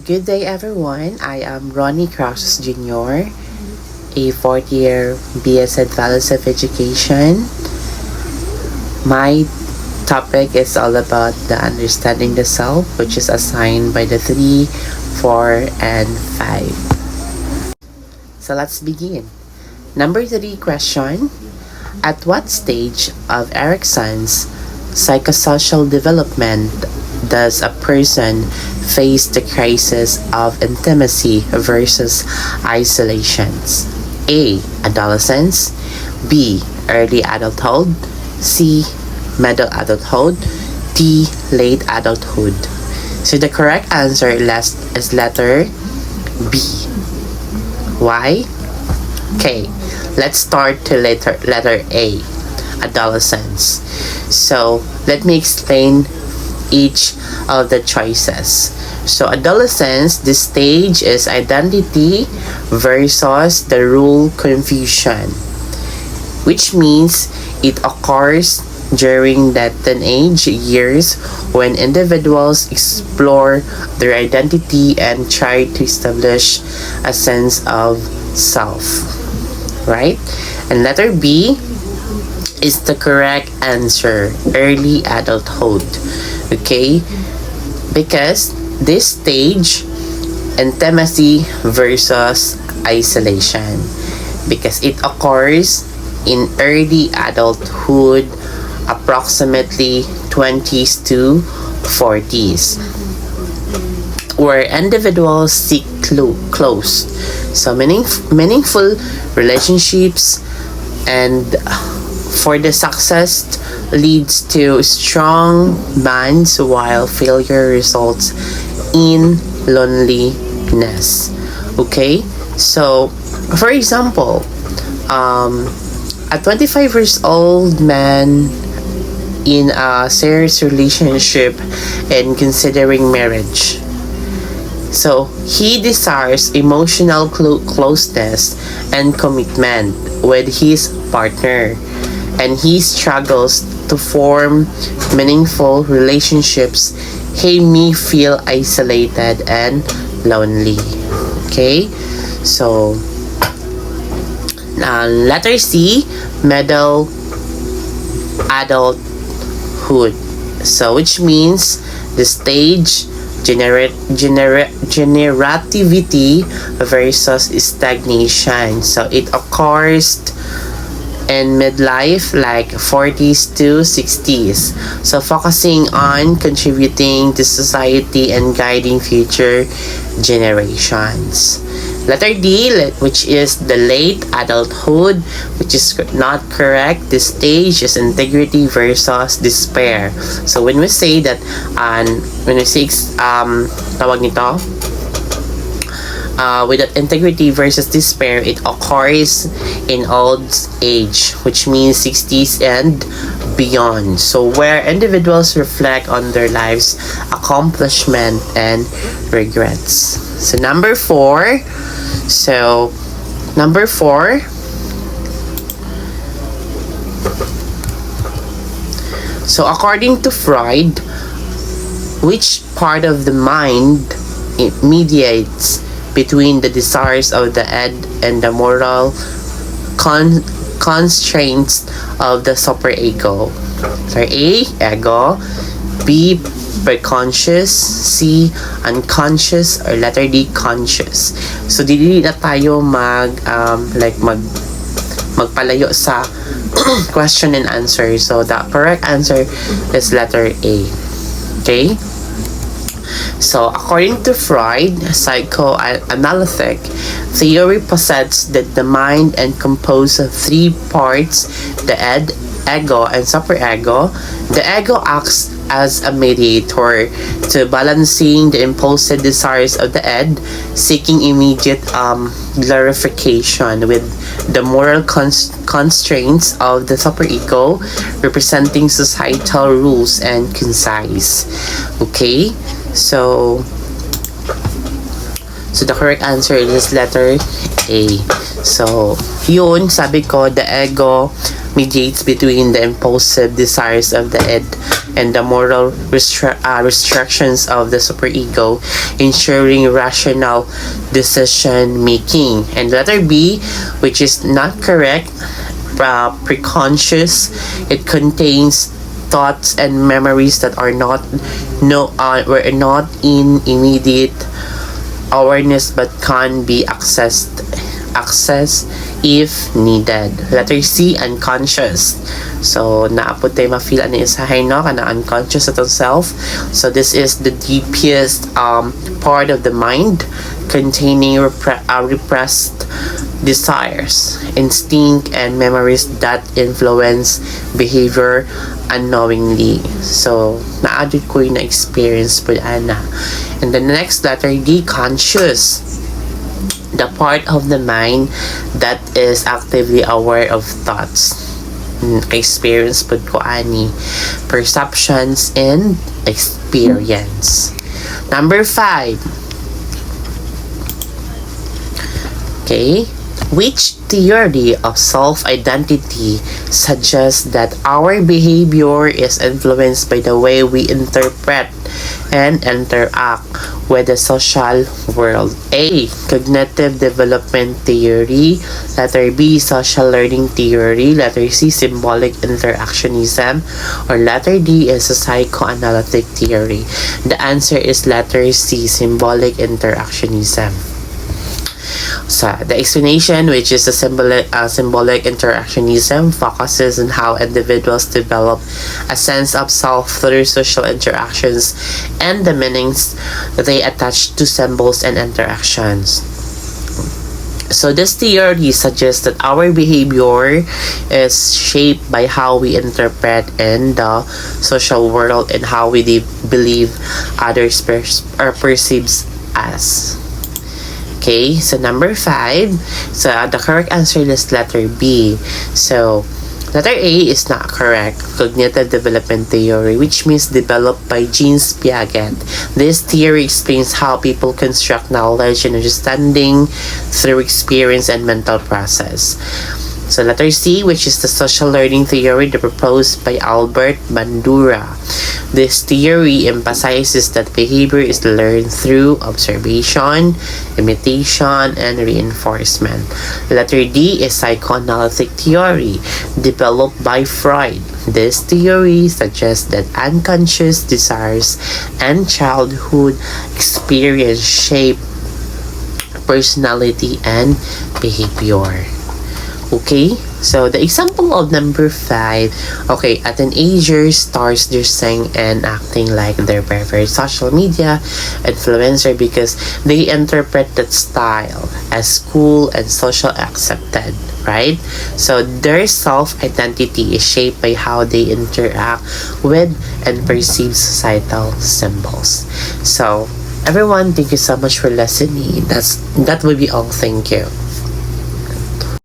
Good day, everyone. I am Ronnie Crosses Jr., a fourth year BS at Values of Education. My topic is all about the understanding the self, which is assigned by the 3, 4, and 5. So let's begin. Number 3 question. At what stage of Erickson's psychosocial development does a person face the crisis of intimacy versus isolations? A. Adolescence. B. Early adulthood. C. Middle adulthood. D. Late adulthood. So the correct answer is letter B. Why? Okay, let's start to letter A, adolescence. So let me explain each of the choices. So adolescence, this stage is identity versus the rule confusion, which means it occurs during the teenage years when individuals explore their identity and try to establish a sense of self, right? And letter B is the correct answer, early adulthood. Okay, because this stage, intimacy versus isolation, because it occurs in early adulthood, approximately 20s to 40s, where individuals seek close, so meaningful relationships, and for the success leads to strong bonds, while failure results in loneliness. Okay, so for example, a 25 years old man in a serious relationship and considering marriage. So he desires emotional closeness and commitment with his partner, and he struggles to form meaningful relationships. He may feel isolated and lonely. Okay, so letter C, middle adulthood. So which means the stage generativity versus stagnation. So it occurs in midlife, like 40s to 60s. So focusing on contributing to society and guiding future generations. Letter D, which is the late adulthood, which is not correct. This stage is integrity versus despair. So when we say that, when we say, tawag nito, with that integrity versus despair, it occurs in old age, which means 60s and beyond. So where individuals reflect on their lives, accomplishment, and regrets. So number 4. So according to Freud, which part of the mind it mediates between the desires of the id and the moral constraints of the superego? So A, ego. B, preconscious. C, unconscious. Or letter D, conscious. So dili na tayo magpalayo sa question and answer. So the correct answer is letter A. Okay, so according to Freud, psychoanalytic theory posits that the mind is composed of 3 parts: the id, ego, and superego. The ego acts as a mediator to balancing the impulsive desires of the id, seeking immediate glorification, with the moral constraints of the superego, representing societal rules and conscience. Okay, so the correct answer is letter A. So yun, sabi ko, the ego mediates between the impulsive desires of the id and the moral restrictions of the superego, ensuring rational decision making. And letter B, which is not correct, preconscious. It contains thoughts and memories that are not were not in immediate awareness but can be accessed if needed. Letter C, unconscious. So, naapod tayo ma-feel ano isahay, no? Kana unconscious atong self. So, this is the deepest part of the mind containing repressed desires, instinct, and memories that influence behavior unknowingly. So, na-added ko yung na-experience po ana. And then the next letter D, conscious. The part of the mind that is actively aware of thoughts, experience po ko ani, perceptions, and experience. Number 5. Okay. Which theory of self-identity suggests that our behavior is influenced by the way we interpret and interact with the social world? A. Cognitive development theory. Letter B. Social learning theory. Letter C. Symbolic interactionism. Or letter D is a psychoanalytic theory. The answer is letter C. Symbolic interactionism. So, the explanation, which is a symbolic interactionism, focuses on how individuals develop a sense of self through social interactions and the meanings they attach to symbols and interactions. So, this theory suggests that our behavior is shaped by how we interpret in the social world and how we believe others perceives us. Okay, so number 5. So the correct answer is letter B. So letter A is not correct. Cognitive development theory, which means developed by Jean Piaget. This theory explains how people construct knowledge and understanding through experience and mental process. So letter C, which is the social learning theory proposed by Albert Bandura. This theory emphasizes that behavior is learned through observation, imitation, and reinforcement. Letter D is psychoanalytic theory, developed by Freud. This theory suggests that unconscious desires and childhood experience shape personality and behavior. Okay, so the example of number 5, okay, a teenager starts dressing and acting like their favorite social media influencer because they interpret that style as cool and social accepted, right? So their self-identity is shaped by how they interact with and perceive societal symbols. So everyone, thank you so much for listening. That will be all. Thank you.